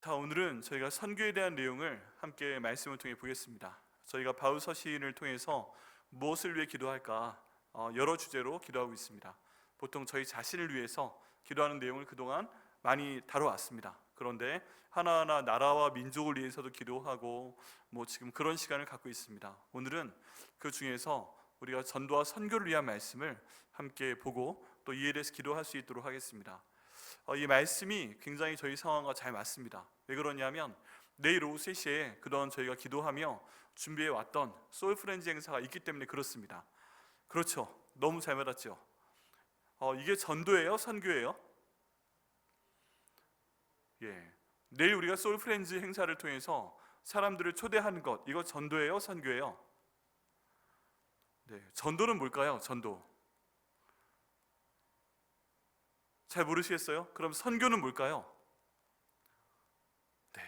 자, 오늘은 저희가 선교에 대한 내용을 함께 말씀을 통해 보겠습니다. 저희가 바울 서신을 통해서 무엇을 위해 기도할까 여러 주제로 기도하고 있습니다. 보통 저희 자신을 위해서 기도하는 내용을 그동안 많이 다뤄왔습니다. 그런데 하나하나 나라와 민족을 위해서도 기도하고 지금 그런 시간을 갖고 있습니다. 오늘은 그 중에서 우리가 전도와 선교를 위한 말씀을 함께 보고 또 이에 대해서 기도할 수 있도록 하겠습니다. 이 말씀이 굉장히 저희 상황과 잘 맞습니다. 왜 그러냐면 내일 오후 3시에 그동안 저희가 기도하며 준비해 왔던 소울프렌즈 행사가 있기 때문에 그렇습니다. 그렇죠? 너무 잘 맞았죠? 이게 전도예요? 선교예요? 예. 내일 우리가 소울프렌즈 행사를 통해서 사람들을 초대하는 것, 이거 전도예요? 선교예요? 네. 전도는 뭘까요? 전도. 잘 모르시겠어요? 그럼 선교는 뭘까요? 네.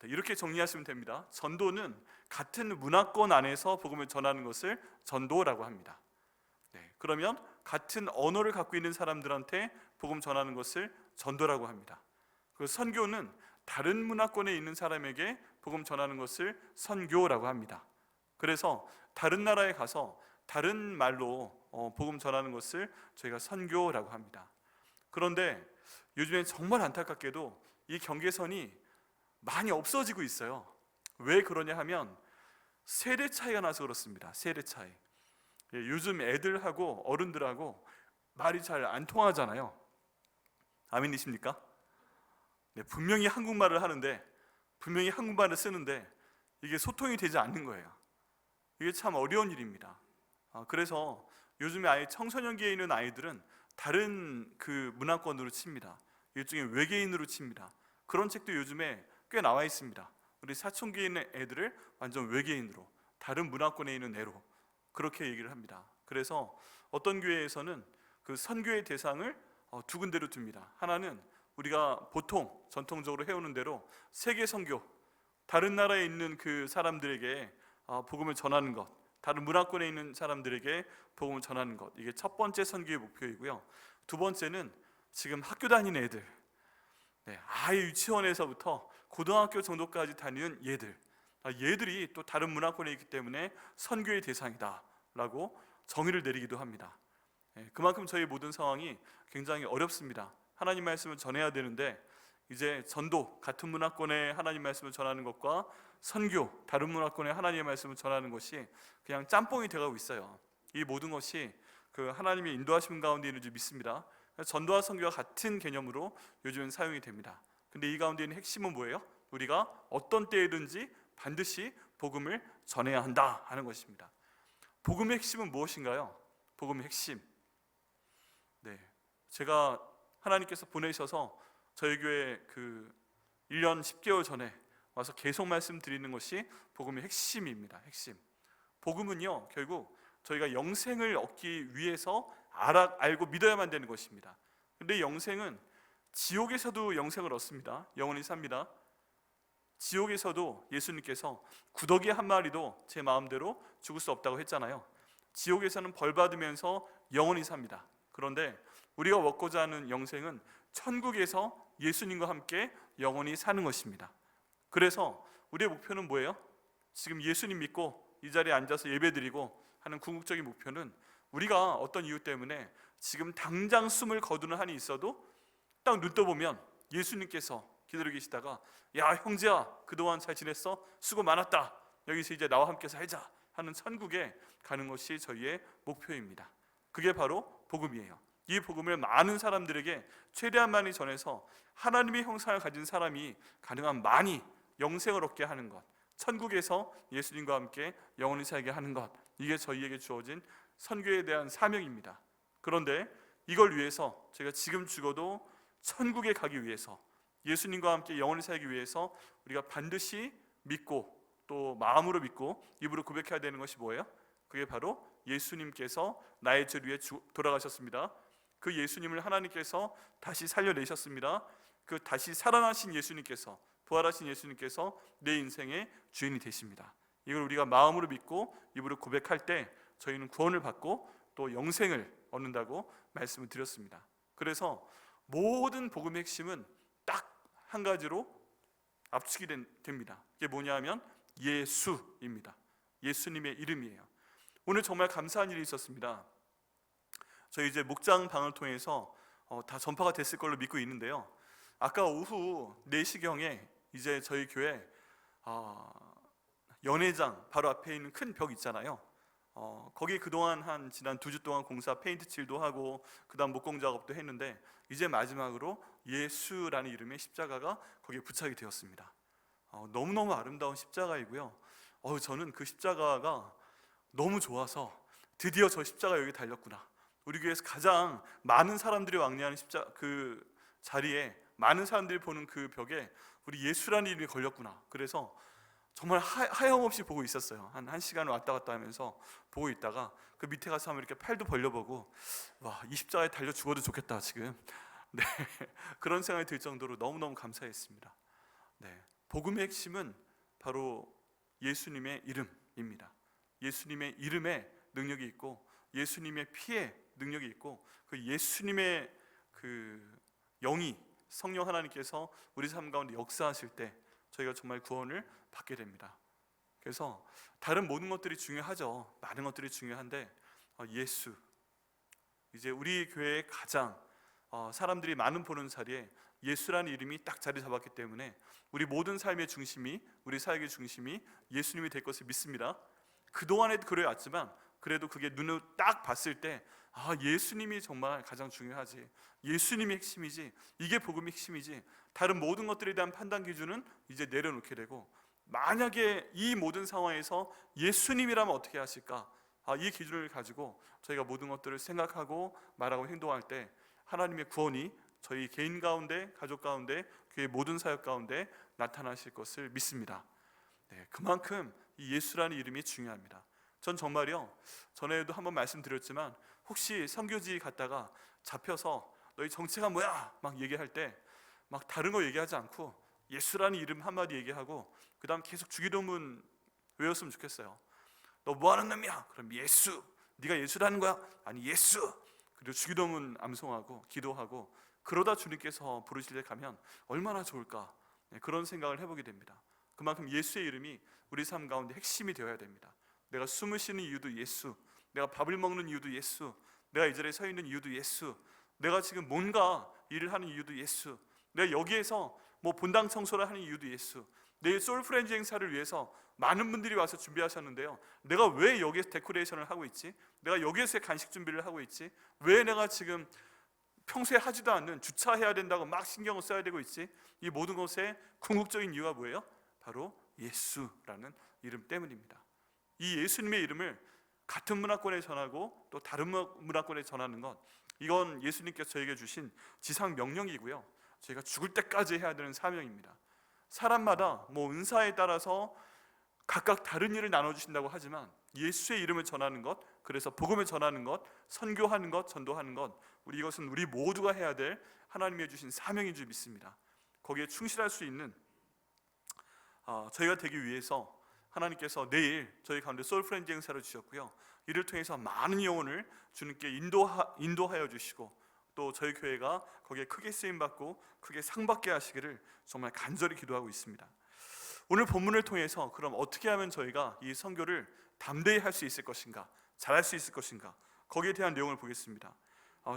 이렇게 정리하시면 됩니다. 전도는 같은 문화권 안에서 복음을 전하는 것을 전도라고 합니다. 네. 그러면 같은 언어를 갖고 있는 사람들한테 복음 전하는 것을 전도라고 합니다. 그 선교는 다른 문화권에 있는 사람에게 복음 전하는 것을 선교라고 합니다. 그래서 다른 나라에 가서 다른 말로 복음 전하는 것을 저희가 선교라고 합니다. 그런데 요즘엔 정말 안타깝게도 이 경계선이 많이 없어지고 있어요. 왜 그러냐 하면 세대 차이가 나서 그렇습니다. 세대 차이. 요즘 애들하고 어른들하고 말이 잘 안 통하잖아요. 아멘이십니까? 네, 분명히 한국말을 하는데, 분명히 한국말을 쓰는데 이게 소통이 되지 않는 거예요. 이게 참 어려운 일입니다. 그래서 요즘에 아예 청소년기에 있는 아이들은 다른 그 문화권으로 칩니다. 일종의 외계인으로 칩니다. 그런 책도 요즘에 꽤 나와 있습니다. 우리 사춘기에 있는 애들을 완전 외계인으로, 다른 문화권에 있는 애로 그렇게 얘기를 합니다. 그래서 어떤 교회에서는 그 선교의 대상을 두 군데로 둡니다. 하나는 우리가 보통 전통적으로 해오는 대로 세계 선교, 다른 나라에 있는 그 사람들에게 복음을 전하는 것, 다른 문화권에 있는 사람들에게 복음을 전하는 것, 이게 첫 번째 선교의 목표이고요. 두 번째는 지금 학교 다니는 애들, 아예 유치원에서부터 고등학교 정도까지 다니는 얘들이 또 다른 문화권에 있기 때문에 선교의 대상이다 라고 정의를 내리기도 합니다. 그만큼 저희 모든 상황이 굉장히 어렵습니다. 하나님 말씀을 전해야 되는데 이제 전도, 같은 문화권의 하나님 말씀을 전하는 것과 선교, 다른 문화권의 하나님의 말씀을 전하는 것이 그냥 짬뽕이 되어가고 있어요. 이 모든 것이 그 하나님의 인도하심 가운데 있는 줄 믿습니다. 전도와 선교와 같은 개념으로 요즘은 사용이 됩니다. 근데 이 가운데 있는 핵심은 뭐예요? 우리가 어떤 때이든지 반드시 복음을 전해야 한다 하는 것입니다. 복음의 핵심은 무엇인가요? 복음의 핵심. 제가 하나님께서 보내셔서 저희 교회 그 1년 10개월 전에 와서 계속 말씀드리는 것이 복음의 핵심입니다. 핵심. 복음은요, 결국 저희가 영생을 얻기 위해서 알고 믿어야만 되는 것입니다. 근데 영생은 지옥에서도 영생을 얻습니다. 영원히 삽니다. 지옥에서도 예수님께서 구더기 한 마리도 제 마음대로 죽을 수 없다고 했잖아요. 지옥에서는 벌 받으면서 영원히 삽니다. 그런데 우리가 얻고자 하는 영생은 천국에서 예수님과 함께 영원히 사는 것입니다. 그래서 우리의 목표는 뭐예요? 지금 예수님 믿고 이 자리에 앉아서 예배드리고 하는 궁극적인 목표는 우리가 어떤 이유 때문에 지금 당장 숨을 거두는 한이 있어도 딱 눈 떠보면 예수님께서 기다리고 계시다가, 야 형제야, 그동안 잘 지냈어? 수고 많았다. 여기서 이제 나와 함께 살자 하는 천국에 가는 것이 저희의 목표입니다. 그게 바로 복음이에요. 이 복음을 많은 사람들에게 최대한 많이 전해서 하나님의 형상을 가진 사람이 가능한 많이 영생을 얻게 하는 것, 천국에서 예수님과 함께 영원히 살게 하는 것, 이게 저희에게 주어진 선교에 대한 사명입니다. 그런데 이걸 위해서 제가 지금 죽어도 천국에 가기 위해서, 예수님과 함께 영원히 살기 위해서 우리가 반드시 믿고 또 마음으로 믿고 입으로 고백해야 되는 것이 뭐예요? 그게 바로 예수님께서 나의 죄를 위해 돌아가셨습니다. 그 예수님을 하나님께서 다시 살려내셨습니다. 그 다시 살아나신 예수님께서, 부활하신 예수님께서 내 인생의 주인이 되십니다. 이걸 우리가 마음으로 믿고 입으로 고백할 때 저희는 구원을 받고 또 영생을 얻는다고 말씀을 드렸습니다. 그래서 모든 복음의 핵심은 딱 한 가지로 압축이 됩니다. 이게 뭐냐 하면 예수입니다. 예수님의 이름이에요. 오늘 정말 감사한 일이 있었습니다. 저희 이제 목장방을 통해서 다 전파가 됐을 걸로 믿고 있는데요. 아까 오후 4시경에 이제 저희 교회 연회장 바로 앞에 있는 큰 벽 있잖아요. 거기 그동안 한 지난 2주 동안 공사 페인트 칠도 하고 그 다음 목공 작업도 했는데 이제 마지막으로 예수라는 이름의 십자가가 거기에 부착이 되었습니다. 너무너무 아름다운 십자가이고요. 저는 그 십자가가 너무 좋아서 드디어 저 십자가 여기 달렸구나. 우리 교회에서 가장 많은 사람들이 왕래하는 그 자리에 많은 사람들이 보는 그 벽에 우리 예수라는 이름이 걸렸구나. 그래서 정말 하염없이 보고 있었어요. 한 1시간 왔다 갔다 하면서 보고 있다가 그 밑에 가서 한번 이렇게 팔도 벌려보고 와, 이 십자가에 달려 죽어도 좋겠다 지금. 네, 그런 생각이 들 정도로 너무너무 감사했습니다. 네, 복음의 핵심은 바로 예수님의 이름입니다. 예수님의 이름에 능력이 있고 예수님의 피에 능력이 있고 그 예수님의 그 영이 성령 하나님께서 우리 삶 가운데 역사하실 때 저희가 정말 구원을 받게 됩니다. 그래서 다른 모든 것들이 중요하죠. 많은 것들이 중요한데 예수, 이제 우리 교회의 가장 사람들이 많은 보는 자리에 예수라는 이름이 딱 자리 잡았기 때문에 우리 모든 삶의 중심이, 우리 사역의 중심이 예수님이 될 것을 믿습니다. 그동안에도 그래왔지만 그래도 그게 눈으로 딱 봤을 때 예수님이 정말 가장 중요하지, 예수님이 핵심이지, 이게 복음의 핵심이지, 다른 모든 것들에 대한 판단 기준은 이제 내려놓게 되고, 만약에 이 모든 상황에서 예수님이라면 어떻게 하실까, 이 기준을 가지고 저희가 모든 것들을 생각하고 말하고 행동할 때 하나님의 구원이 저희 개인 가운데, 가족 가운데, 교회 모든 사역 가운데 나타나실 것을 믿습니다. 네, 그만큼 이 예수라는 이름이 중요합니다. 전 정말요, 전에도 한번 말씀드렸지만 혹시 선교지 갔다가 잡혀서 너희 정체가 뭐야? 막 얘기할 때 막 다른 거 얘기하지 않고 예수라는 이름 한마디 얘기하고 그 다음 계속 주기도문 외웠으면 좋겠어요. 너 뭐하는 놈이야? 그럼 예수. 네가 예수라는 거야? 아니 예수. 그리고 주기도문 암송하고 기도하고 그러다 주님께서 부르실 때 가면 얼마나 좋을까, 그런 생각을 해보게 됩니다. 그만큼 예수의 이름이 우리 삶 가운데 핵심이 되어야 됩니다. 내가 숨을 쉬는 이유도 예수, 내가 밥을 먹는 이유도 예수, 내가 이 자리에 서 있는 이유도 예수, 내가 지금 뭔가 일을 하는 이유도 예수, 내가 여기에서 뭐 본당 청소를 하는 이유도 예수, 내일 소울프렌즈 행사를 위해서 많은 분들이 와서 준비하셨는데요, 내가 왜 여기에서 데코레이션을 하고 있지? 내가 여기에서 간식 준비를 하고 있지? 왜 내가 지금 평소에 하지도 않는 주차해야 된다고 막 신경을 써야 되고 있지? 이 모든 것의 궁극적인 이유가 뭐예요? 바로 예수라는 이름 때문입니다. 이 예수님의 이름을 같은 문화권에 전하고 또 다른 문화권에 전하는 것, 이건 예수님께서 저에게 주신 지상 명령이고요, 저희가 죽을 때까지 해야 되는 사명입니다. 사람마다 뭐 은사에 따라서 각각 다른 일을 나눠주신다고 하지만 예수의 이름을 전하는 것, 그래서 복음을 전하는 것, 선교하는 것, 전도하는 것, 이것은 우리 모두가 해야 될 하나님이 주신 사명인 줄 믿습니다. 거기에 충실할 수 있는 저희가 되기 위해서 하나님께서 내일 저희 가운데 소울프렌즈 행사를 주셨고요, 이를 통해서 많은 영혼을 주님께 인도하여 주시고 또 저희 교회가 거기에 크게 쓰임받고 크게 상받게 하시기를 정말 간절히 기도하고 있습니다. 오늘 본문을 통해서 그럼 어떻게 하면 저희가 이 선교를 담대히 할 수 있을 것인가, 잘할 수 있을 것인가, 거기에 대한 내용을 보겠습니다.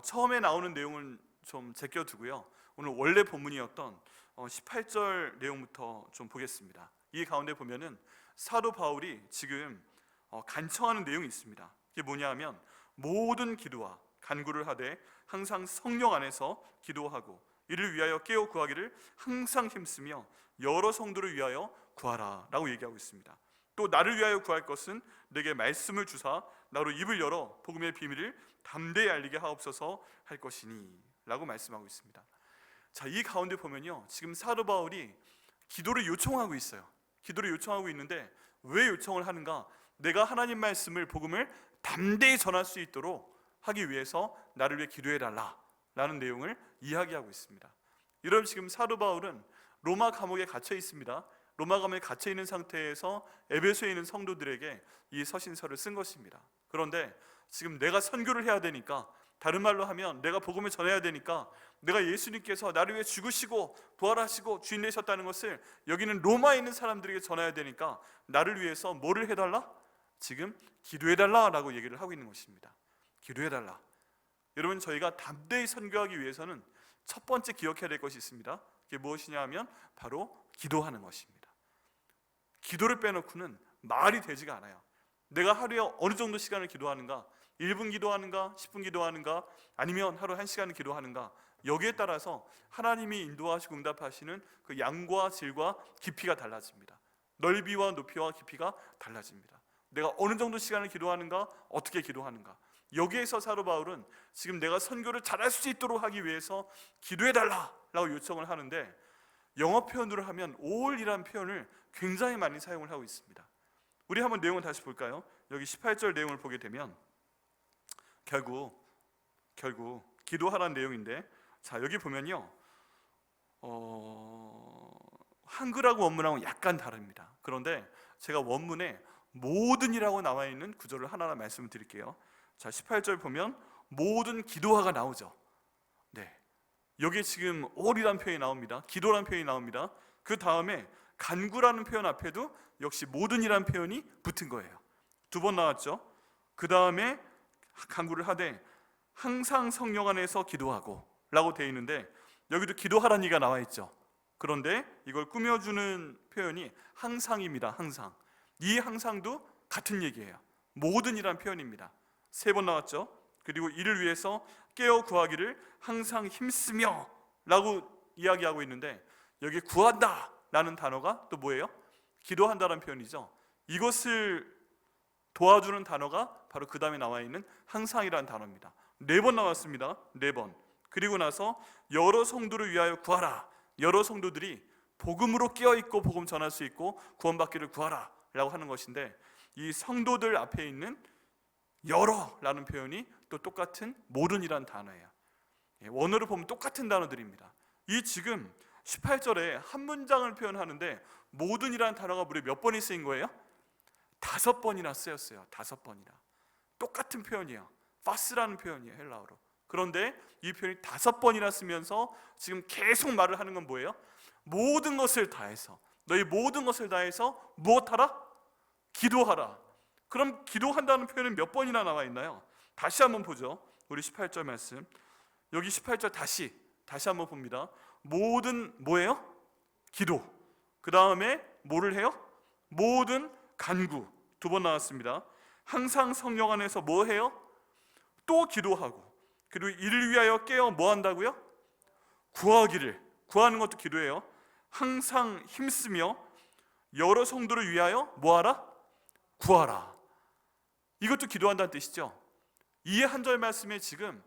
처음에 나오는 내용은 좀 제껴두고요, 오늘 원래 본문이었던 18절 내용부터 좀 보겠습니다. 이 가운데 보면은 사도 바울이 지금 간청하는 내용이 있습니다. 이게 뭐냐 하면 모든 기도와 간구를 하되 항상 성령 안에서 기도하고 이를 위하여 깨어 구하기를 항상 힘쓰며 여러 성도를 위하여 구하라 라고 얘기하고 있습니다. 또 나를 위하여 구할 것은 내게 말씀을 주사 나로 입을 열어 복음의 비밀을 담대히 알리게 하옵소서 할 것이니 라고 말씀하고 있습니다. 자, 이 가운데 보면요, 지금 사도 바울이 기도를 요청하고 있어요. 기도를 요청하고 있는데 왜 요청을 하는가? 내가 하나님 말씀을, 복음을 담대히 전할 수 있도록 하기 위해서 나를 위해 기도해달라 라는 내용을 이야기하고 있습니다. 여러분, 지금 사도 바울은 로마 감옥에 갇혀 있습니다. 로마 감옥에 갇혀 있는 상태에서 에베소에 있는 성도들에게 이 서신서를 쓴 것입니다. 그런데 지금 내가 선교를 해야 되니까 다른 말로 하면 내가 복음을 전해야 되니까 내가 예수님께서 나를 위해 죽으시고 부활하시고 주인 되셨다는 것을 여기는 로마에 있는 사람들에게 전해야 되니까 나를 위해서 뭐를 해달라? 지금 기도해달라라고 얘기를 하고 있는 것입니다. 기도해달라. 여러분, 저희가 담대히 선교하기 위해서는 첫 번째 기억해야 될 것이 있습니다. 그게 무엇이냐 하면 바로 기도하는 것입니다. 기도를 빼놓고는 말이 되지가 않아요. 내가 하루에 어느 정도 시간을 기도하는가? 1분 기도하는가? 10분 기도하는가? 아니면 하루 1시간을 기도하는가? 여기에 따라서 하나님이 인도하시고 응답하시는 그 양과 질과 깊이가 달라집니다. 넓이와 높이와 깊이가 달라집니다. 내가 어느 정도 시간을 기도하는가? 어떻게 기도하는가? 여기에서 사도 바울은 지금 내가 선교를 잘할 수 있도록 하기 위해서 기도해달라라고 요청을 하는데, 영어 표현으로 하면 all이라는 표현을 굉장히 많이 사용을 하고 있습니다. 우리 한번 내용을 다시 볼까요? 여기 18절 내용을 보게 되면 결국 기도하라는 내용인데, 자 여기 보면요, 한글하고 원문하고 약간 다릅니다. 그런데 제가 원문에 모든이라고 나와 있는 구절을 하나하나 말씀을 드릴게요. 자 18절 보면 모든 기도하가 나오죠. 네, 여기 지금 all이라는 표현이 나옵니다. 기도라는 표현이 나옵니다. 그 다음에 간구라는 표현 앞에도 역시 모든이라는 표현이 붙은 거예요. 2번 나왔죠. 그 다음에 간구를 하되 항상 성령 안에서 기도하고 라고 되어 있는데, 여기도 기도하라는 얘기가 나와 있죠. 그런데 이걸 꾸며주는 표현이 항상입니다. 항상. 이 항상도 같은 얘기예요. 모든이란 표현입니다. 3번 나왔죠. 그리고 이를 위해서 깨어 구하기를 항상 힘쓰며 라고 이야기하고 있는데, 여기 구한다 라는 단어가 또 뭐예요? 기도한다라는 표현이죠. 이것을 도와주는 단어가 바로 그 다음에 나와 있는 항상이라는 단어입니다. 4번 나왔습니다. 4번. 그리고 나서 여러 성도를 위하여 구하라. 여러 성도들이 복음으로 깨어있고 복음 전할 수 있고 구원받기를 구하라 라고 하는 것인데, 이 성도들 앞에 있는 여러라는 표현이 또 똑같은 모든이라는 단어예요. 원어로 보면 똑같은 단어들입니다. 이 지금 18절에 한 문장을 표현하는데 모든이라는 단어가 무려 몇 번이 쓰인 거예요? 5번이나 쓰였어요. 5번이나. 똑같은 표현이에요. 파스라는 표현이에요, 헬라어로. 그런데 이 표현이 5번이나 쓰면서 지금 계속 말을 하는 건 뭐예요? 모든 것을 다해서, 너희 모든 것을 다해서 무엇하라? 기도하라. 그럼 기도한다는 표현은 몇 번이나 나와 있나요? 다시 한번 보죠. 우리 18절 말씀. 여기 18절 다시 한번 봅니다. 모든 뭐예요? 기도. 그 다음에 뭐를 해요? 모든 간구. 2번 나왔습니다. 항상 성령 안에서 뭐 해요? 또 기도하고, 그리고 이를 위하여 깨어 뭐 한다고요? 구하기를. 구하는 것도 기도예요. 항상 힘쓰며 여러 성도를 위하여 뭐 하라? 구하라. 이것도 기도한다는 뜻이죠. 이 한 절 말씀에 지금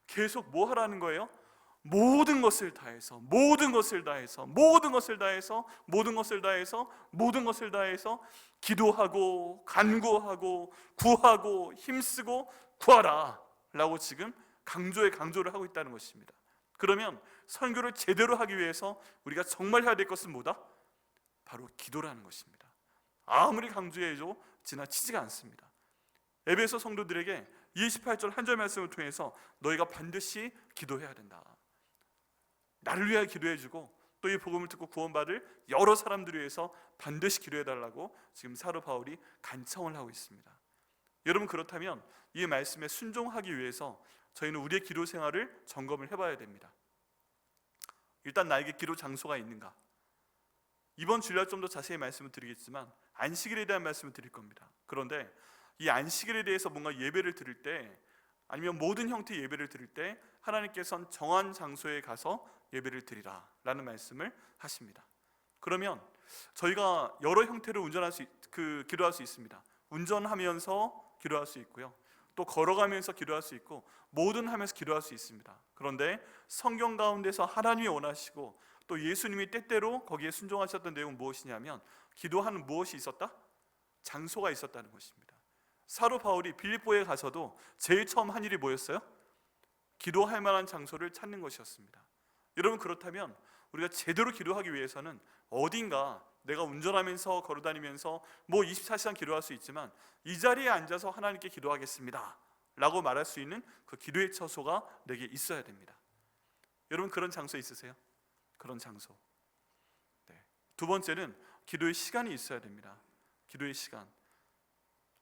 계속 뭐 하라는 거예요? 모든 것을 다해서, 모든 것을 다해서, 모든 것을 다해서, 모든 것을 다해서, 모든 것을 다해서 기도하고 간구하고 구하고 힘쓰고 구하라 라고 지금 강조를 하고 있다는 것입니다. 그러면 선교를 제대로 하기 위해서 우리가 정말 해야 될 것은 뭐다? 바로 기도라는 것입니다. 아무리 강조해도 지나치지가 않습니다. 에베소 성도들에게 28절 한 절 말씀을 통해서 너희가 반드시 기도해야 된다. 나를 위하여 기도해주고 또 이 복음을 듣고 구원받을 여러 사람들을 위해서 반드시 기도해달라고 지금 사도 바울이 간청을 하고 있습니다. 여러분, 그렇다면 이 말씀에 순종하기 위해서 저희는 우리의 기도 생활을 점검을 해봐야 됩니다. 일단 나에게 기도 장소가 있는가? 이번 주일날 좀 더 자세히 말씀을 드리겠지만 안식일에 대한 말씀을 드릴 겁니다. 그런데 이 안식일에 대해서 뭔가 예배를 드릴 때, 아니면 모든 형태의 예배를 드릴 때 하나님께서는 정한 장소에 가서 예배를 드리라 라는 말씀을 하십니다. 그러면 저희가 여러 형태로 기도할 수 있습니다. 운전하면서 기도할 수 있고요, 또 걸어가면서 기도할 수 있고, 뭐든 하면서 기도할 수 있습니다. 그런데 성경 가운데서 하나님이 원하시고 또 예수님이 때때로 거기에 순종하셨던 내용은 무엇이냐면, 기도하는 무엇이 있었다? 장소가 있었다는 것입니다. 사도 바울이 빌립보에 가서도 제일 처음 한 일이 뭐였어요? 기도할 만한 장소를 찾는 것이었습니다. 여러분, 그렇다면 우리가 제대로 기도하기 위해서는 어딘가, 내가 운전하면서 걸어다니면서 24시간 기도할 수 있지만 이 자리에 앉아서 하나님께 기도하겠습니다 라고 말할 수 있는 그 기도의 처소가 내게 있어야 됩니다. 여러분 그런 장소 있으세요? 그런 장소. 네. 두 번째는 기도의 시간이 있어야 됩니다. 기도의 시간.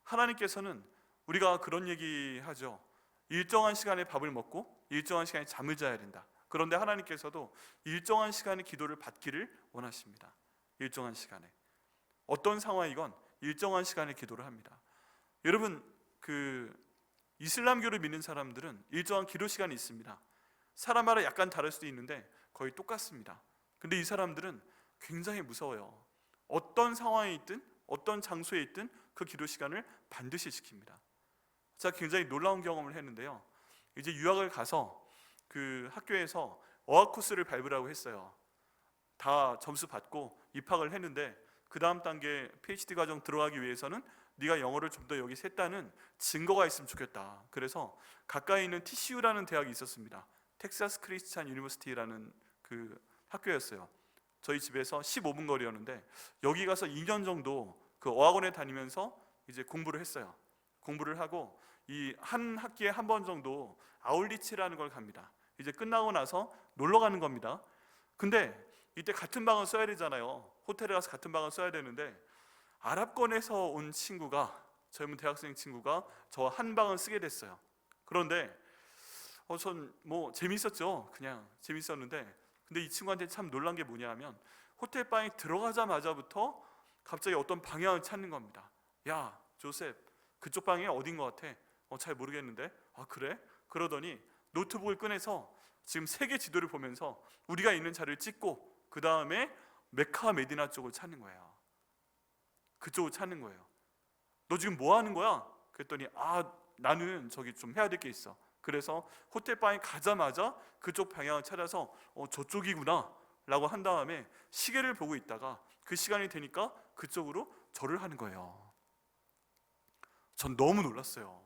하나님께서는 우리가 그런 얘기하죠. 일정한 시간에 밥을 먹고 일정한 시간에 잠을 자야 된다. 그런데 하나님께서도 일정한 시간에 기도를 받기를 원하십니다. 일정한 시간에. 어떤 상황이건 일정한 시간에 기도를 합니다. 여러분 그 이슬람교를 믿는 사람들은 일정한 기도 시간이 있습니다. 사람마다 약간 다를 수도 있는데 거의 똑같습니다. 근데 이 사람들은 굉장히 무서워요. 어떤 상황에 있든 어떤 장소에 있든 그 기도 시간을 반드시 지킵니다. 제가 굉장히 놀라운 경험을 했는데요. 이제 유학을 가서 그 학교에서 어학 코스를 밟으라고 했어요. 다 점수 받고 입학을 했는데 그 다음 단계 PhD 과정 들어가기 위해서는 네가 영어를 좀 더 여기 셌다는 증거가 있으면 좋겠다. 그래서 가까이 있는 TCU라는 대학이 있었습니다. 텍사스 크리스찬 유니버시티라는 그 학교였어요. 저희 집에서 15분 거리였는데 여기 가서 2년 정도 그 어학원에 다니면서 이제 공부를 했어요. 공부를 하고 이 한 학기에 한 번 정도 아울리치라는 걸 갑니다. 이제 끝나고 나서 놀러 가는 겁니다. 근데 이때 같은 방을 써야 되잖아요. 호텔에 가서 같은 방을 써야 되는데 아랍권에서 온 친구가, 젊은 대학생 친구가 저 한 방을 쓰게 됐어요. 그런데 전 뭐 재밌었죠. 그냥 재밌었는데 근데 이 친구한테 참 놀란 게 뭐냐 하면 호텔 방에 들어가자마자부터 갑자기 어떤 방향을 찾는 겁니다. 야 조셉 그쪽 방이 어딘 것 같아? 잘 모르겠는데. 아 그래? 그러더니 노트북을 꺼내서 지금 세계 지도를 보면서 우리가 있는 자리를 찍고 그 다음에 메카 메디나 쪽을 찾는 거예요. 그쪽을 찾는 거예요. 너 지금 뭐 하는 거야? 그랬더니 나는 저기 좀 해야 될 게 있어. 그래서 호텔 방에 가자마자 그쪽 방향을 찾아서 저쪽이구나 라고 한 다음에 시계를 보고 있다가 그 시간이 되니까 그쪽으로 절을 하는 거예요. 전 너무 놀랐어요.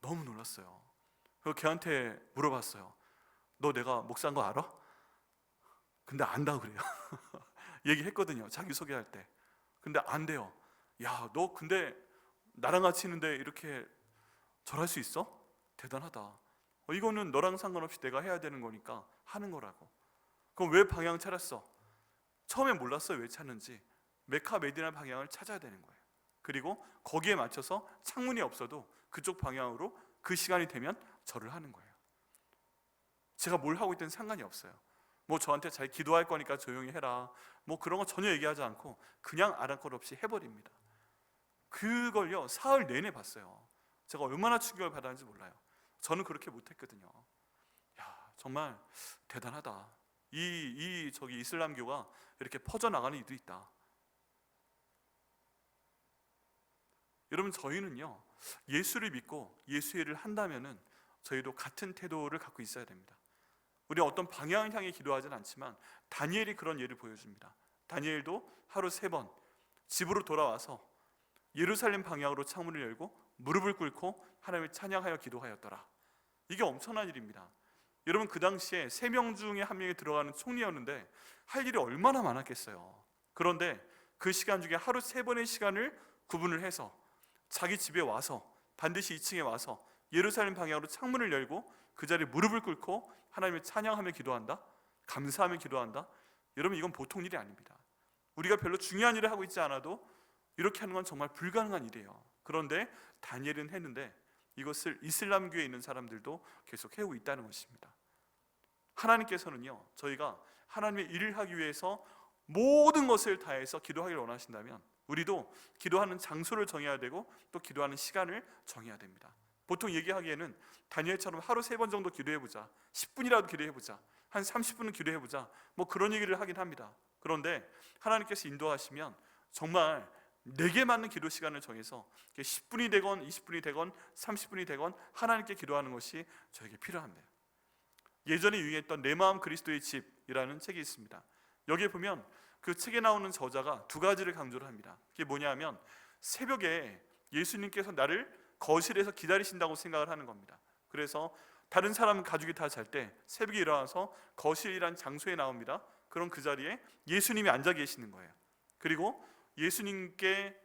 너무 놀랐어요. 그래서 걔한테 물어봤어요. 너 내가 목사인 거 알아? 근데 안다고 그래요. 얘기했거든요. 자기소개할 때. 근데 안 돼요. 야, 너 근데 나랑 같이 있는데 이렇게 절할 수 있어? 대단하다. 이거는 너랑 상관없이 내가 해야 되는 거니까 하는 거라고. 그럼 왜 방향 찾았어? 처음에 몰랐어요. 왜 찾는지. 메카 메디나 방향을 찾아야 되는 거예요. 그리고 거기에 맞춰서 창문이 없어도 그쪽 방향으로 그 시간이 되면 절을 하는 거예요. 제가 뭘 하고 있든 상관이 없어요. 뭐 저한테 잘 기도할 거니까 조용히 해라 뭐 그런 거 전혀 얘기하지 않고 그냥 아랑곳 없이 해버립니다. 그걸요 사흘 내내 봤어요. 제가 얼마나 충격을 받았는지 몰라요. 저는 그렇게 못했거든요. 야 정말 대단하다. 저기 이슬람교가 이렇게 퍼져나가는 이도 있다. 여러분 저희는요 예수를 믿고 예수의 일을 한다면은 저희도 같은 태도를 갖고 있어야 됩니다. 우리 어떤 방향을 향해 기도하진 않지만 다니엘이 그런 예를 보여줍니다. 다니엘도 하루 3번 집으로 돌아와서 예루살렘 방향으로 창문을 열고 무릎을 꿇고 하나님을 찬양하여 기도하였더라. 이게 엄청난 일입니다. 여러분 그 당시에 3명 중에 1명이 들어가는 총리였는데 할 일이 얼마나 많았겠어요. 그런데 그 시간 중에 하루 3번의 시간을 구분을 해서 자기 집에 와서 반드시 2층에 와서 예루살렘 방향으로 창문을 열고 그 자리에 무릎을 꿇고 하나님을 찬양하며 기도한다? 감사하며 기도한다? 여러분 이건 보통 일이 아닙니다. 우리가 별로 중요한 일을 하고 있지 않아도 이렇게 하는 건 정말 불가능한 일이에요. 그런데 다니엘은 했는데 이것을 이슬람교에 있는 사람들도 계속 해오고 있다는 것입니다. 하나님께서는요 저희가 하나님의 일을 하기 위해서 모든 것을 다해서 기도하기를 원하신다면 우리도 기도하는 장소를 정해야 되고 또 기도하는 시간을 정해야 됩니다. 보통 얘기하기에는 다니엘처럼 하루 3번 정도 기도해보자, 10분이라도 기도해보자, 한 30분은 기도해보자 뭐 그런 얘기를 하긴 합니다. 그런데 하나님께서 인도하시면 정말 내게 맞는 기도 시간을 정해서 10분이 되건 20분이 되건 30분이 되건 하나님께 기도하는 것이 저에게 필요합니다. 예전에 유행했던 내 마음 그리스도의 집이라는 책이 있습니다. 여기에 보면 그 책에 나오는 저자가 2가지를 강조를 합니다. 그게 뭐냐면 새벽에 예수님께서 나를 거실에서 기다리신다고 생각을 하는 겁니다. 그래서 다른 사람 가족이 다 잘 때 새벽에 일어나서 거실이란 장소에 나옵니다. 그럼 그 자리에 예수님이 앉아 계시는 거예요. 그리고 예수님께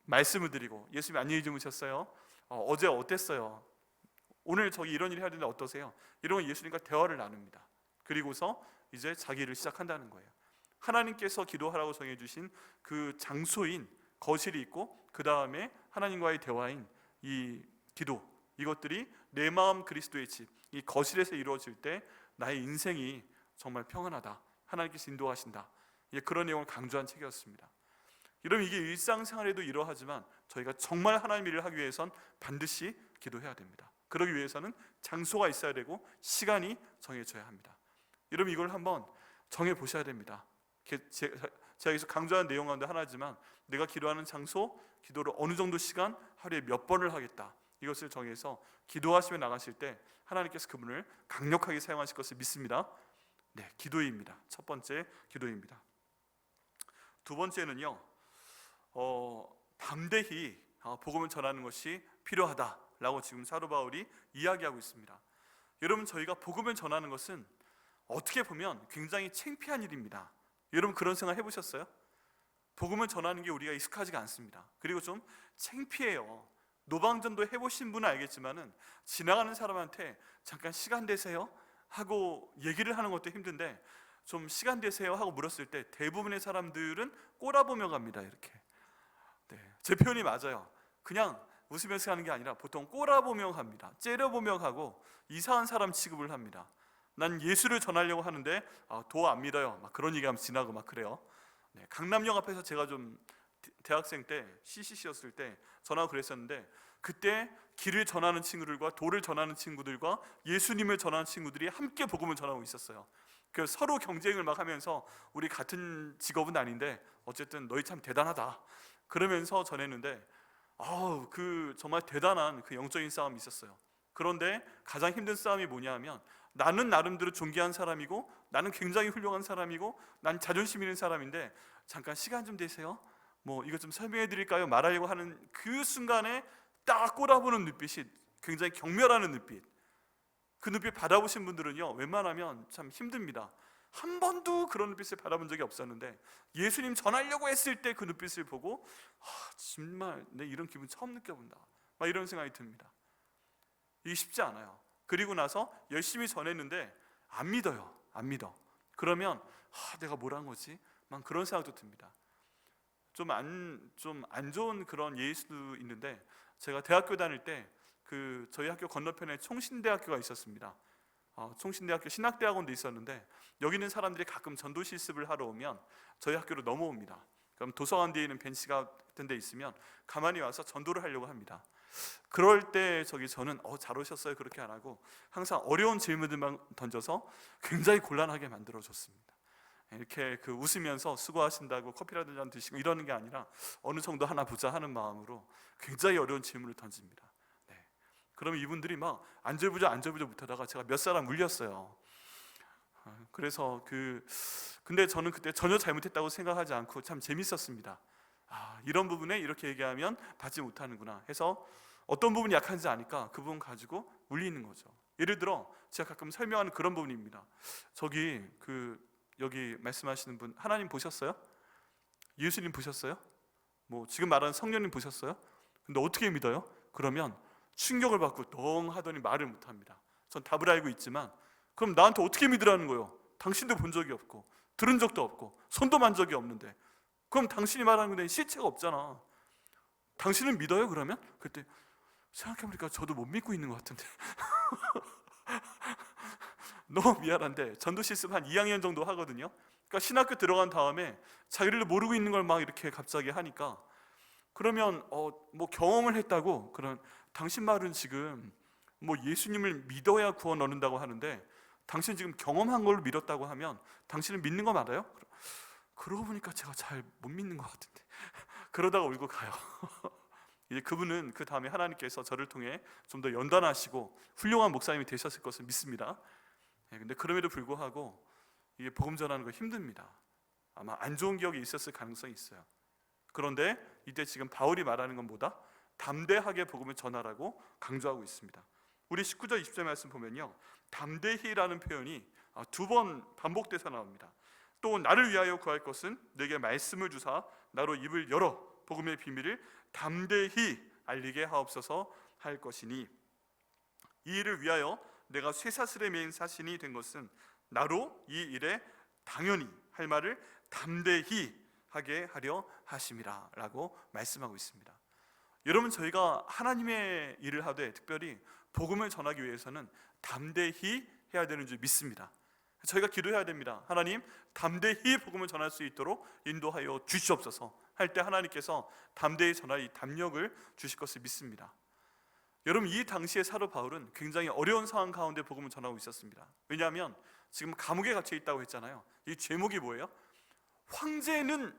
말씀을 드리고 예수님이 안녕히 주무셨어요. 어제 어땠어요? 오늘 저기 이런 일 해야 되는데 어떠세요? 이런 걸 예수님과 대화를 나눕니다. 그리고서 이제 자기를 시작한다는 거예요. 하나님께서 기도하라고 정해주신 그 장소인 거실이 있고, 그 다음에 하나님과의 대화인 이 기도, 이것들이 내 마음 그리스도의 집, 이 거실에서 이루어질 때 나의 인생이 정말 평안하다, 하나님께서 인도하신다, 그런 내용을 강조한 책이었습니다. 여러분, 이게 일상생활에도 이러하지만 저희가 정말 하나님의 일을 하기 위해선 반드시 기도해야 됩니다. 그러기 위해서는 장소가 있어야 되고 시간이 정해져야 합니다. 여러분, 이걸 한번 정해보셔야 됩니다. 제가 여기서 강조하는 내용 가운데 하나지만, 내가 기도하는 장소, 기도를 어느 정도 시간, 하루에 몇 번을 하겠다, 이것을 정해서 기도하시며 나가실 때 하나님께서 그분을 강력하게 사용하실 것을 믿습니다. 네, 기도입니다. 첫 번째 기도입니다. 두 번째는요, 담대히 복음을 전하는 것이 필요하다라고 지금 사도 바울이 이야기하고 있습니다. 여러분, 저희가 복음을 전하는 것은 어떻게 보면 굉장히 창피한 일입니다. 여러분, 그런 생각 해보셨어요? 복음을 전하는 게 우리가 익숙하지가 않습니다. 그리고 좀 창피해요. 노방전도 해보신 분은 알겠지만은 지나가는 사람한테 잠깐 시간 되세요? 하고 얘기를 하는 것도 힘든데, 좀 시간 되세요? 하고 물었을 때 대부분의 사람들은 꼬라보며 갑니다. 이렇게. 네, 제 표현이 맞아요. 그냥 웃으면서 하는 게 아니라 보통 꼬라보며 갑니다. 째려보며 가고 이상한 사람 취급을 합니다. 난 예수를 전하려고 하는데 도 안 믿어요, 막 그런 얘기하면 지나고 막 그래요. 네, 강남역 앞에서 제가 좀 대학생 때 CCC였을 때 전하고 그랬었는데, 그때 길을 전하는 친구들과 도를 전하는 친구들과 예수님을 전하는 친구들이 함께 복음을 전하고 있었어요. 그래서 서로 경쟁을 막 하면서 우리 같은 직업은 아닌데 어쨌든 너희 참 대단하다 그러면서 전했는데, 그 정말 대단한 그 영적인 싸움이 있었어요. 그런데 가장 힘든 싸움이 뭐냐 하면, 나는 나름대로 존귀한 사람이고, 나는 굉장히 훌륭한 사람이고, 난 자존심 있는 사람인데 잠깐 시간 좀 되세요? 뭐 이거 좀 설명해 드릴까요? 말하려고 하는 그 순간에 딱 꼬라보는 눈빛이 굉장히 경멸하는 눈빛. 그 눈빛 받아보신 분들은요, 웬만하면 참 힘듭니다. 한 번도 그런 눈빛을 받아본 적이 없었는데, 예수님 전하려고 했을 때 그 눈빛을 보고 정말 내 이런 기분 처음 느껴본다, 막 이런 생각이 듭니다. 이게 쉽지 않아요. 그리고 나서 열심히 전했는데 안 믿어요. 안 믿어. 그러면 내가 뭘 한 거지? 막 그런 생각도 듭니다. 좀 안 좋은 그런 예수도 있는데, 제가 대학교 다닐 때 저희 학교 건너편에 총신대학교가 있었습니다. 총신대학교 신학대학원도 있었는데, 여기 있는 사람들이 가끔 전도 실습을 하러 오면 저희 학교로 넘어옵니다. 그럼 도서관 뒤에 있는 벤치 같은 데 있으면 가만히 와서 전도를 하려고 합니다. 그럴 때 저는 잘 오셨어요 그렇게 안 하고, 항상 어려운 질문들만 던져서 굉장히 곤란하게 만들어줬습니다. 이렇게 웃으면서 수고하신다고 커피라도 한 잔 드시고 이러는 게 아니라 어느 정도 하나 보자 하는 마음으로 굉장히 어려운 질문을 던집니다. 네. 그러면 이분들이 막 앉아보자 못하다가 제가 몇 사람 물렸어요. 그래서 근데 저는 그때 전혀 잘못했다고 생각하지 않고 참 재밌었습니다. 이런 부분에 이렇게 얘기하면 받지 못하는구나 해서, 어떤 부분이 약한지 아니까 그 부분 가지고 울리는 거죠. 예를 들어 제가 가끔 설명하는 그런 부분입니다. 여기 말씀하시는 분 하나님 보셨어요? 예수님 보셨어요? 뭐 지금 말하는 성령님 보셨어요? 근데 어떻게 믿어요? 그러면 충격을 받고 덩 하더니 말을 못합니다. 전 답을 알고 있지만, 그럼 나한테 어떻게 믿으라는 거예요? 당신도 본 적이 없고 들은 적도 없고 손도 만 적이 없는데, 그럼 당신이 말하는 건데 실체가 없잖아. 당신은 믿어요 그러면? 그때 생각해보니까 저도 못 믿고 있는 것 같은데 너무 미안한데, 전도 실습 한 2학년 정도 하거든요. 그러니까 신학교 들어간 다음에 자기를 모르고 있는 걸 막 이렇게 갑자기 하니까, 그러면 뭐 경험을 했다고, 그런 당신 말은 지금 뭐 예수님을 믿어야 구원 얻는다고 하는데, 당신 지금 경험한 걸 믿었다고 하면 당신은 믿는 거 맞아요? 그러고 보니까 제가 잘 못 믿는 것 같은데 그러다가 울고 가요. 이제 그분은 그 다음에 하나님께서 저를 통해 좀 더 연단하시고 훌륭한 목사님이 되셨을 것을 믿습니다. 근데 그럼에도 불구하고 이게 복음 전하는 거 힘듭니다. 아마 안 좋은 기억이 있었을 가능성이 있어요. 그런데 이때 지금 바울이 말하는 건 뭐다? 담대하게 복음을 전하라고 강조하고 있습니다. 우리 19절 20절 말씀 보면요, 담대히라는 표현이 2번 반복돼서 나옵니다. 또 나를 위하여 구할 것은 내게 말씀을 주사 나로 입을 열어 복음의 비밀을 담대히 알리게 하옵소서 할 것이니 이 일을 위하여 내가 쇠사슬에 매인 사신이 된 것은 나로 이 일에 당연히 할 말을 담대히 하게 하려 하심이라 라고 말씀하고 있습니다. 여러분, 저희가 하나님의 일을 하되 특별히 복음을 전하기 위해서는 담대히 해야 되는 줄 믿습니다. 저희가 기도해야 됩니다. 하나님, 담대히 복음을 전할 수 있도록 인도하여 주시옵소서 할 때 하나님께서 담대히 전할 이 담력을 주실 것을 믿습니다. 여러분, 이 당시에 사도 바울은 굉장히 어려운 상황 가운데 복음을 전하고 있었습니다. 왜냐하면 지금 감옥에 갇혀 있다고 했잖아요. 이 죄목이 뭐예요? 황제는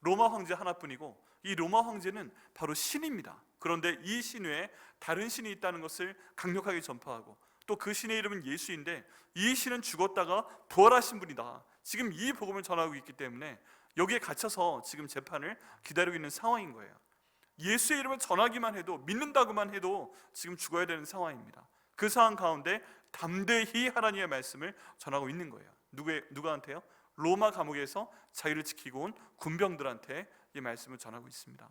로마 황제 하나뿐이고 이 로마 황제는 바로 신입니다. 그런데 이 신 외에 다른 신이 있다는 것을 강력하게 전파하고 또 그 신의 이름은 예수인데 이 신은 죽었다가 부활하신 분이다. 지금 이 복음을 전하고 있기 때문에 여기에 갇혀서 지금 재판을 기다리고 있는 상황인 거예요. 예수의 이름을 전하기만 해도, 믿는다고만 해도 지금 죽어야 되는 상황입니다. 그 상황 가운데 담대히 하나님의 말씀을 전하고 있는 거예요. 누구한테요? 로마 감옥에서 자기를 지키고 온 군병들한테 이 말씀을 전하고 있습니다.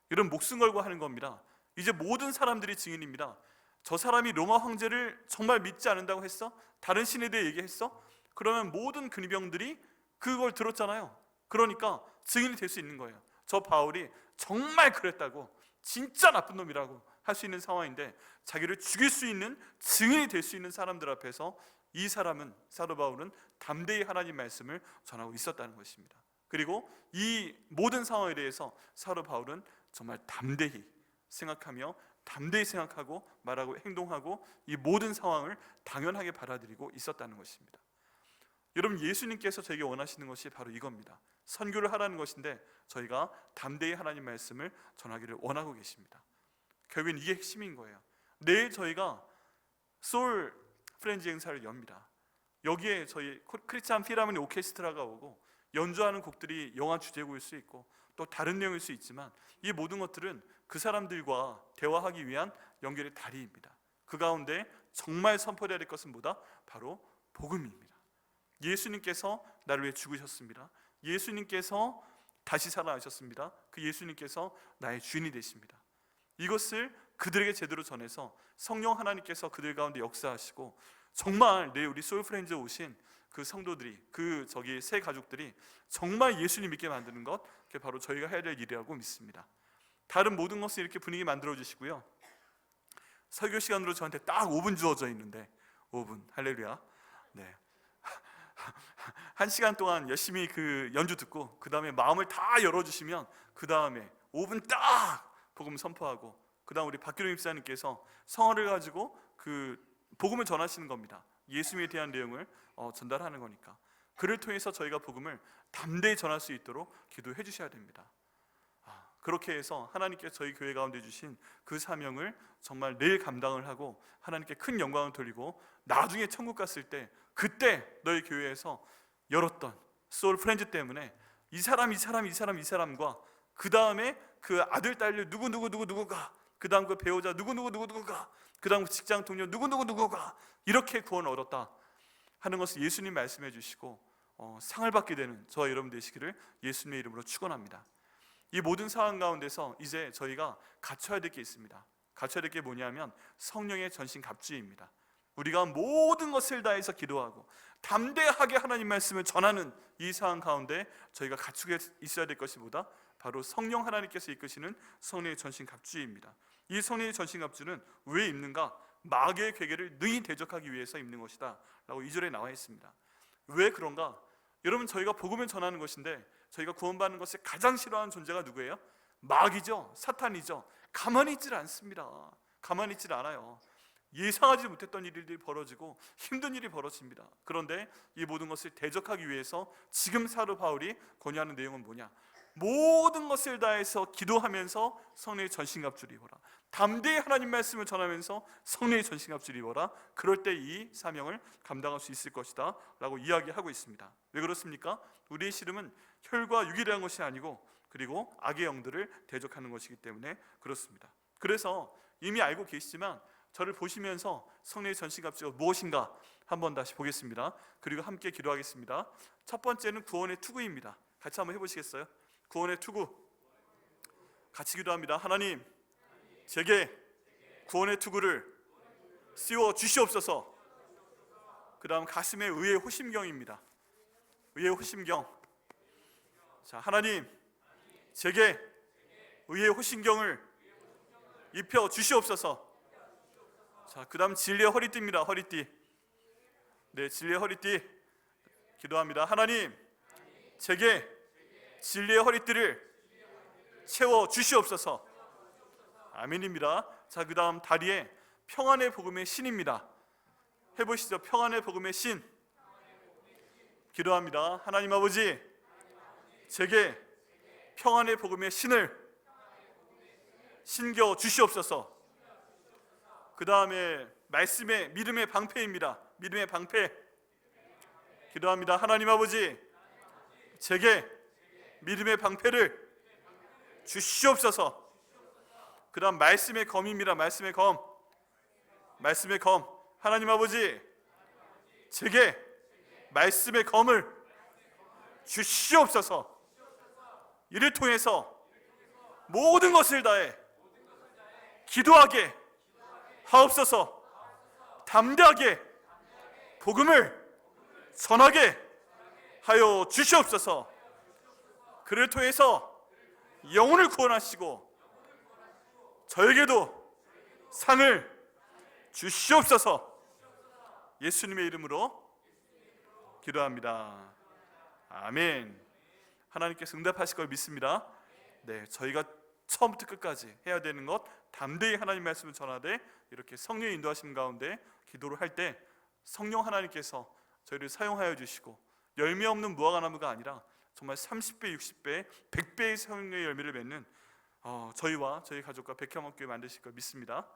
이런 목숨 걸고 하는 겁니다. 이제 모든 사람들이 증인입니다. 저 사람이 로마 황제를 정말 믿지 않는다고 했어? 다른 신에 대해 얘기했어? 그러면 모든 군병들이 그걸 들었잖아요. 그러니까 증인이 될 수 있는 거예요. 저 바울이 정말 그랬다고, 진짜 나쁜 놈이라고 할 수 있는 상황인데 자기를 죽일 수 있는 증인이 될 수 있는 사람들 앞에서 이 사람은, 사도 바울은 담대히 하나님 말씀을 전하고 있었다는 것입니다. 그리고 이 모든 상황에 대해서 사도 바울은 정말 담대히 생각하며 담대히 생각하고 말하고 행동하고 이 모든 상황을 당연하게 받아들이고 있었다는 것입니다. 여러분, 예수님께서 저에게 원하시는 것이 바로 이겁니다. 선교를 하라는 것인데 저희가 담대히 하나님 말씀을 전하기를 원하고 계십니다. 결국엔 이게 핵심인 거예요. 내일 저희가 소울 프렌즈 행사를 엽니다. 여기에 저희 크리스찬 필하모니 오케스트라가 오고 연주하는 곡들이 영화 주제곡일 수 있고 또 다른 내용일 수 있지만 이 모든 것들은 그 사람들과 대화하기 위한 연결의 다리입니다. 그 가운데 정말 선포되어야 될 것은 뭐다? 바로 복음입니다. 예수님께서 나를 위해 죽으셨습니다. 예수님께서 다시 살아나셨습니다. 그 예수님께서 나의 주인이 되십니다. 이것을 그들에게 제대로 전해서 성령 하나님께서 그들 가운데 역사하시고 정말 내일 우리 소울프렌즈에 오신 그 성도들이, 그 새 가족들이 정말 예수님 믿게 만드는 것, 그게 바로 저희가 해야 될 일이라고 믿습니다. 다른 모든 것을 이렇게 분위기 만들어 주시고요. 설교 시간으로 저한테 딱 5분 주어져 있는데 5분, 할렐루야. 네. 1시간 동안 열심히 그 연주 듣고 그 다음에 마음을 다 열어주시면 그 다음에 5분 딱 복음 선포하고 그 다음 우리 박규룡 입사님께서 성화를 가지고 그 복음을 전하시는 겁니다. 예수님에 대한 내용을 전달하는 거니까 그를 통해서 저희가 복음을 담대히 전할 수 있도록 기도해 주셔야 됩니다. 그렇게 해서 하나님께서 저희 교회 가운데 주신 그 사명을 정말 내일 감당을 하고 하나님께 큰 영광을 돌리고 나중에 천국 갔을 때 그때 너희 교회에서 열었던 소울 프렌즈 때문에 이 사람과 그 다음에 그 아들 딸 누구가 그 다음 그 배우자 누구가 그 다음 직장 동료 누구가 이렇게 구원을 얻었다 하는 것을 예수님 말씀해 주시고 상을 받게 되는 저와 여러분 되시기를 예수님의 이름으로 축원합니다. 이 모든 상황 가운데서 이제 저희가 갖춰야 될 게 있습니다. 갖춰야 될 게 뭐냐면 성령의 전신갑주입니다. 우리가 모든 것을 다해서 기도하고 담대하게 하나님 말씀을 전하는 이 상황 가운데 저희가 갖추게 있어야 될 것이 뭐다? 바로 성령 하나님께서 이끄시는 성령의 전신갑주입니다. 이 성령의 전신갑주는 왜 입는가? 마귀의 괴계를 능히 대적하기 위해서 입는 것이다 라고 2절에 나와 있습니다. 왜 그런가? 여러분, 저희가 복음을 전하는 것인데 저희가 구원받는 것을 가장 싫어하는 존재가 누구예요? 마귀죠. 사탄이죠. 가만히 있질 않습니다. 가만히 있질 않아요. 예상하지 못했던 일들이 벌어지고 힘든 일이 벌어집니다. 그런데 이 모든 것을 대적하기 위해서 지금 사도 바울이 권유하는 내용은 뭐냐? 모든 것을 다해서 기도하면서 성령의 전신갑주를 입어라. 담대히 하나님 말씀을 전하면서 성령의 전신갑주를 입어라. 그럴 때 이 사명을 감당할 수 있을 것이다 라고 이야기하고 있습니다. 왜 그렇습니까? 우리의 씨름은 혈과 육에 대한 것이 아니고 그리고 악의 영들을 대적하는 것이기 때문에 그렇습니다. 그래서 이미 알고 계시지만 저를 보시면서 성령의 전신갑주가 무엇인가 한번 다시 보겠습니다. 그리고 함께 기도하겠습니다. 첫 번째는 구원의 투구입니다. 같이 한번 해보시겠어요? 구원의 투구 같이 기도합니다. 하나님, 제게 구원의 투구를 씌워 주시옵소서. 그 다음 가슴에 의의 호심경입니다. 의의 호심경. 자, 하나님 제게 의의 호심경을 입혀 주시옵소서. 자, 그 다음 진리의 허리띠입니다. 허리띠. 네, 진리의 허리띠 기도합니다. 하나님 제게 진리의 허리띠를 채워 주시옵소서. 아멘입니다. 자, 그 다음 다리에 평안의 복음의 신입니다. 해보시죠. 평안의 복음의 신. 기도합니다. 하나님 아버지 제게 평안의 복음의 신을 신겨 주시옵소서. 그 다음에 말씀의 믿음의 방패입니다. 믿음의 방패. 기도합니다. 하나님 아버지 제게 믿음의 방패를 주시옵소서. 그 다음 말씀의 검입니다. 말씀의 검. 말씀의 검. 하나님 아버지 제게 말씀의 검을 주시옵소서. 이를 통해서 모든 것을 다해 기도하게 하옵소서. 담대하게 복음을 전하게 하여 주시옵소서. 그를 통해서 영혼을 구원하시고 저에게도 상을 주시옵소서. 예수님의 이름으로 기도합니다. 아멘. 하나님께서 응답하실 걸 믿습니다. 네, 저희가 처음부터 끝까지 해야 되는 것, 담대히 하나님 말씀을 전하되 이렇게 성령의 인도하심 가운데 기도를 할 때 성령 하나님께서 저희를 사용하여 주시고 열매 없는 무화과 나무가 아니라 정말 30배, 60배, 100배의 성령의 열매를 맺는 저희와 저희 가족과 백향목교회 만드실 걸 믿습니다.